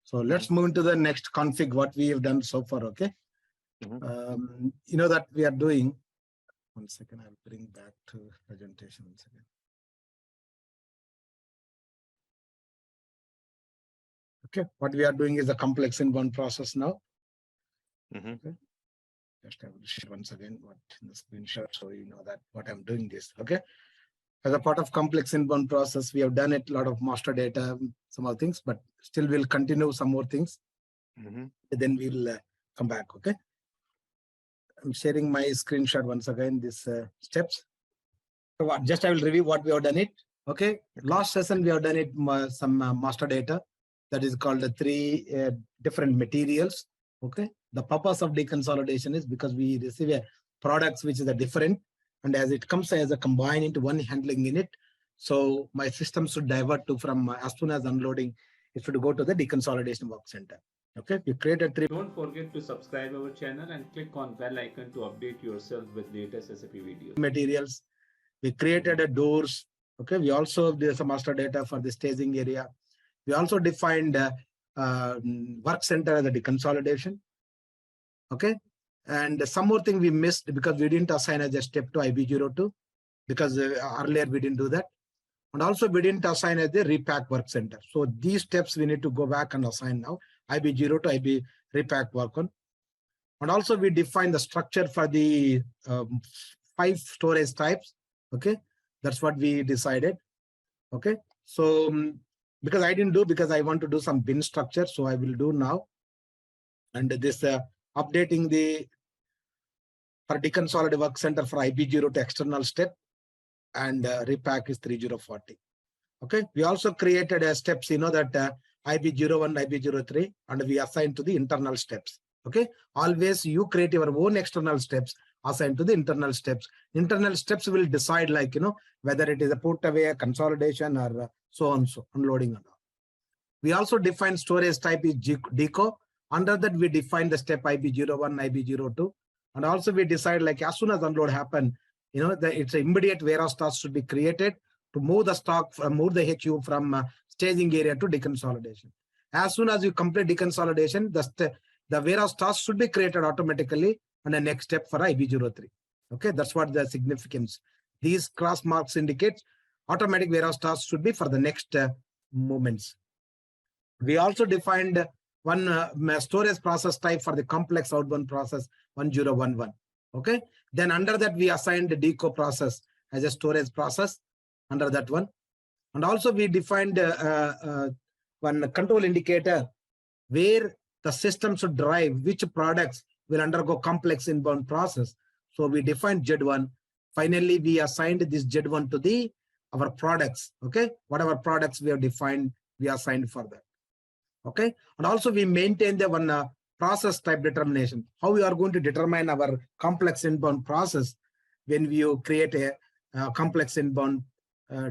So let's move into the next config, what we have done so far, okay? You know that we are doing, one second, I'll bring back to presentation once again. Okay, what we are doing is a complex inbound process now. Okay. Just I will share once again what in the screenshot so you know that what I'm doing this. Okay. As a part of complex inbound process, we have done it, a lot of master data, some other things, but still we'll continue some more things. Then we'll come back. Okay. I'm sharing my screenshot once again, these steps. So what, just I will review what we have done it. Okay. Last session, we have done it some master data that is called the 3 different materials. Okay. The purpose of deconsolidation is because we receive a products which is a different, and as it comes as a combined into one handling unit. So my system should divert to from as soon as unloading, it should go to the deconsolidation work center. Okay, we created 3. Don't forget to subscribe our channel and click on bell icon to update yourself with latest SAP videos. Materials. We created a doors. Okay, we also did some master data for the staging area. We also defined work center as a deconsolidation. Okay, and some more thing we missed because we didn't assign as a step to IB02 because earlier we didn't do that. And also we didn't assign as the repack work center. So these steps we need to go back and assign now. IB0 to IB repack work on. And also we define the structure for the 5 storage types. Okay, that's what we decided. Okay, so because I didn't do, because I want to do some bin structure, so I will do now. And this updating the for deconsolidate work center for IB0 to external step, and repack is 3040. Okay, we also created a steps, you know, that IB01, IB03, and we assign to the internal steps. Okay, always you create your own external steps, assigned to the internal steps. Internal steps will decide, like, you know, whether it is a put away, a consolidation, or so on, so unloading and all. We also define storage type is deco. Under that, we define the step IB01, IB02. And also we decide, like, as soon as unload happen, you know, it's an immediate warehouse task should be created to move the stock, move the HU from staging area to deconsolidation. As soon as you complete deconsolidation, the warehouse task should be created automatically, and the next step for IB03. Okay, that's what the significance. These cross marks indicate automatic warehouse task should be for the next movements. We also defined one storage process type for the complex outbound process 1011. Okay, then under that we assigned the deco process as a storage process under that one. And also we defined one control indicator where the system should drive which products will undergo complex inbound process. So we defined Z1. Finally, we assigned this Z1 to our products. Okay, whatever products we have defined, we assigned for that. Okay, and also we maintain the one process type determination. How we are going to determine our complex inbound process when we create a complex inbound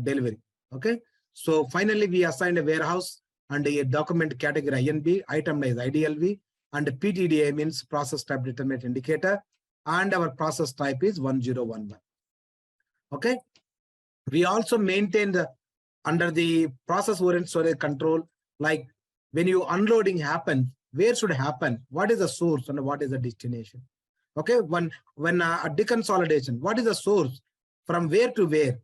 delivery. Okay, so finally we assigned a warehouse and a document category INB, item is IDLV, and PTDI means process type determinate indicator, and our process type is 1011. Okay, we also maintained under the process oriented storage control, like when you unloading happens, where should happen, what is the source and what is the destination. Okay, when a deconsolidation, what is the source, from where to where.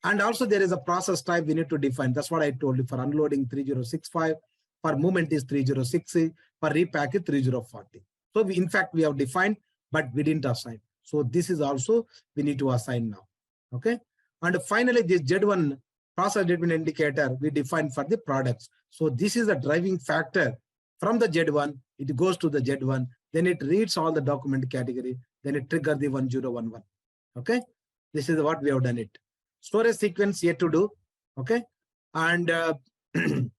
And also there is a process type we need to define. That's what I told you. For unloading 3065, for movement is 3060, for repack is 3040. So we, in fact, we have defined, but we didn't assign. So this is also we need to assign now. Okay, and finally this Z1 process determinant indicator we define for the products. So this is a driving factor from the Z1. It goes to the Z1, then it reads all the document category, then it triggers the 1011. Okay, this is what we have done it. Storage sequence yet to do. Okay, and and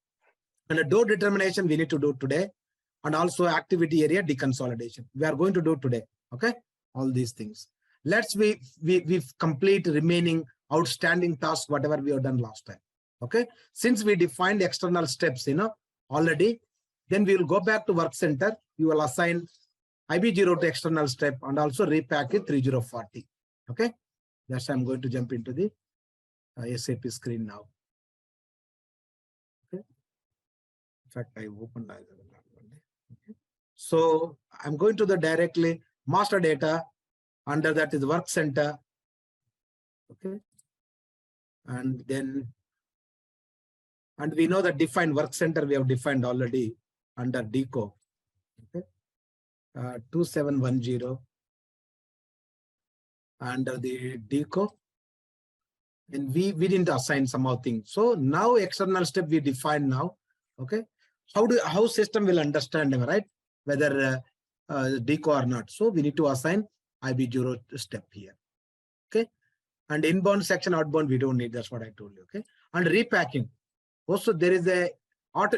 a door determination we need to do today, and also activity area deconsolidation we are going to do today. Okay, all these things. Let's we complete remaining outstanding tasks whatever we have done last time. Okay, since we defined external steps, you know, already, then we will go back to work center. You will assign IB0 to external step and also repack it 3040. Okay, that's I'm going to jump into the SAP screen now. Okay, fact, I opened that. Okay. So I'm going to the directly master data. Under that is work center. Okay. And then, and we know that defined work center we have defined already under DECO. Okay. 2710 under the DECO. And we didn't assign some more things. So now external step we define now. Okay. How system will understand them, right? Whether DECO or not. So we need to assign IB0 step here. Okay. And inbound section, outbound, we don't need. That's what I told you. Okay. And repacking. Also, there is a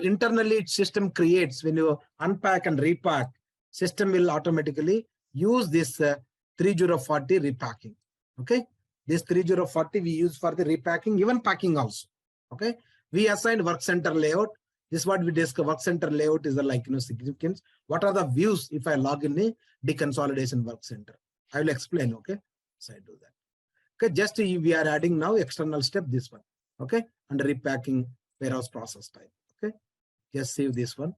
internally system creates when you unpack and repack, system will automatically use this 3040 repacking. Okay. This 3040 we use for the repacking, even packing also. Okay. We assigned work center layout. This is what we discussed. Work center layout is the significance. What are the views if I log in the deconsolidation work center? I will explain. Okay. So I do that. Okay. Just we are adding now external step, this one. Okay. And repacking warehouse process type. Okay. Just save this one.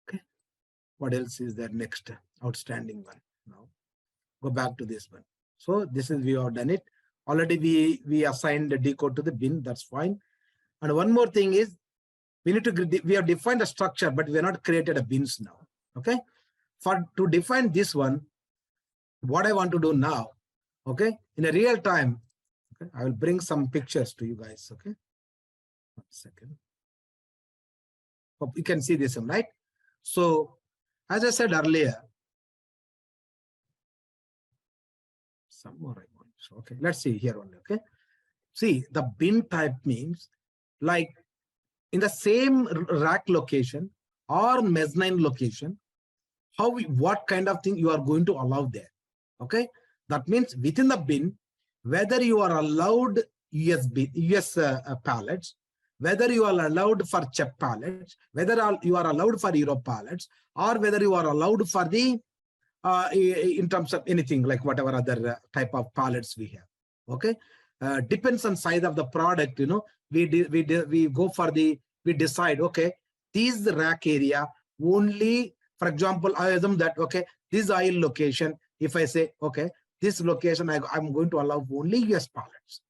Okay. What else is there next? Outstanding one. Now go back to this one. So this is, we have done it. Already we assigned the decode to the bin. That's fine. And one more thing is we have defined a structure, but we have not created a bins now. Okay. To define this one, what I want to do now, okay, in a real time, okay, I will bring some pictures to you guys. Okay. 1 second. Hope you can see this one, right? So as I said earlier, some more I want. So, okay, let's see here only. Okay. See, the bin type means like in the same rack location or mezzanine location, what kind of thing you are going to allow there. Okay. That means within the bin, whether you are allowed US pallets, whether you are allowed for CHEP pallets, whether you are allowed for Euro pallets, or whether you are allowed for the in terms of anything like whatever other type of pallets we have. Okay. Depends on size of the product, you know, we go for we decide, okay, this rack area only, for example, I assume that, okay, this oil location, if I say, okay, this location, I'm going to allow only US pallets.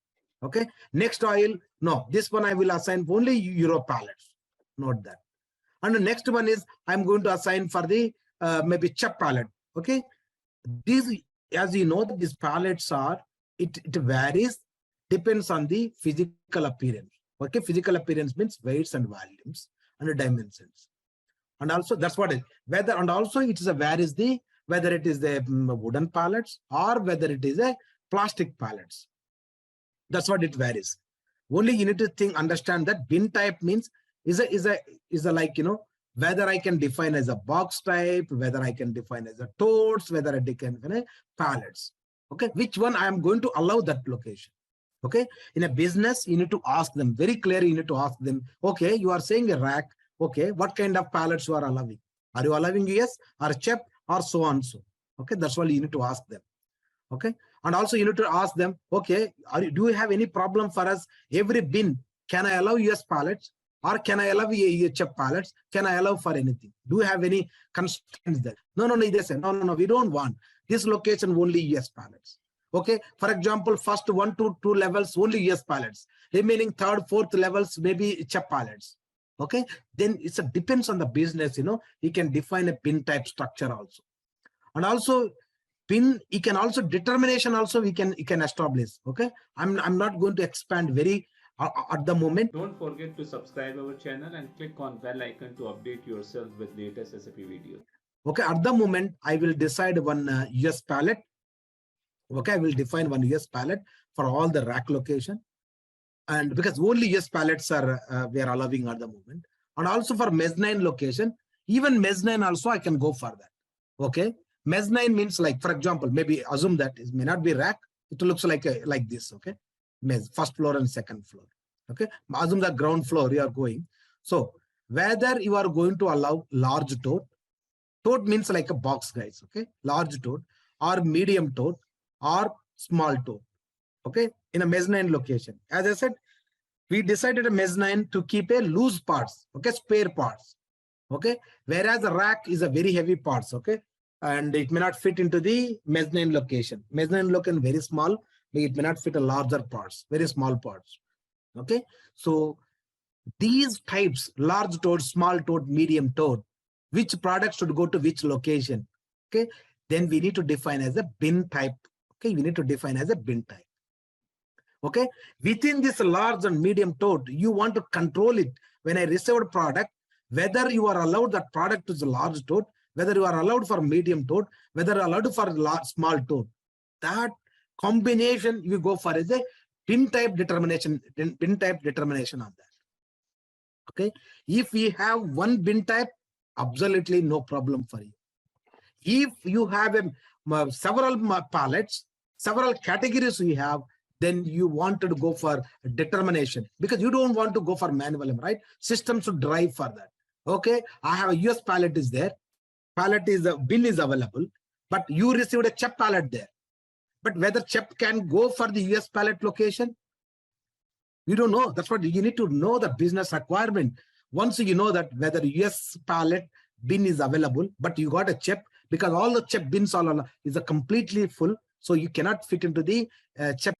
Okay. Next oil, no, this one I will assign only Euro pallets. Note that. And the next one is I'm going to assign for the maybe CHEP pallet. Okay. These, as you know, these pallets are, it varies, depends on the physical appearance. Okay. Physical appearance means weights and volumes and dimensions. And also that's what it, whether, and also it is varies the, whether it is the wooden pallets or whether it is a plastic pallets. That's what it varies. Only you need to understand that bin type means is a like, you know, whether I can define as a box type, whether I can define as a totes, whether I can define pallets. Okay, which one I am going to allow that location. Okay, in a business, you need to ask them very clearly. You need to ask them, okay, you are saying a rack. Okay, what kind of pallets you are allowing? Are you allowing US or CHEP or so on so? Okay, that's why you need to ask them. Okay, and also you need to ask them, okay, do you have any problem for us? Every bin, can I allow US pallets? Or can I allow CHEP pallets? Can I allow for anything? Do you have any constraints there? No, they say, no, we don't want. This location only US pallets. Okay, for example, first 1 to 2 levels only US pallets. Remaining 3rd, 4th levels maybe CHEP pallets. Okay, then it depends on the business, you know, you can define a pin type structure also. And also pin, you can also determination also you can establish. Okay, I'm not going to expand very at the moment. Don't forget to subscribe our channel and click on bell icon to update yourself with latest SAP videos. Okay, at the moment I will decide one US pallet. Okay, I will define one US pallet for all the rack location, and because only US pallets are we are allowing at the moment. And also for mezzanine location, even mezzanine also I can go for that. Okay, mezzanine means like, for example, maybe assume that it may not be rack, it looks like this. Okay, first floor and second floor. Okay, assume the ground floor you are going. So whether you are going to allow large tote means like a box, guys. Okay, large tote or medium tote or small tote. Okay, in a mezzanine location, as I said, We decided a mezzanine to keep a loose parts, okay, spare parts, okay, whereas the rack is a very heavy parts, okay, and it may not fit into the mezzanine location. Mezzanine location very small, it may not fit a larger parts, very small parts, okay. So these types, large toad, small toad, medium toad, which product should go to which location, okay, then we need to define as a bin type, okay, we need to define as a bin type. Okay, within this large and medium toad, you want to control it. When I received product, whether you are allowed that product to the large toad, whether you are allowed for medium toad, whether you are allowed for large, small toad, that combination you go for is a bin type determination on that. Okay, if we have one bin type, absolutely no problem for you. If you have several pallets, several categories you have, then you want to go for determination, because you don't want to go for manual, right? System should drive for that. Okay, I have a US pallet is there. Pallet is the bin is available, but you received a CHEP pallet there. But whether CHEP can go for the US pallet location, you don't know. That's what you need to know, the business requirement. Once you know that whether US pallet bin is available, but you got a CHEP, because all the CHEP bins is a completely full, so you cannot fit into the CHEP.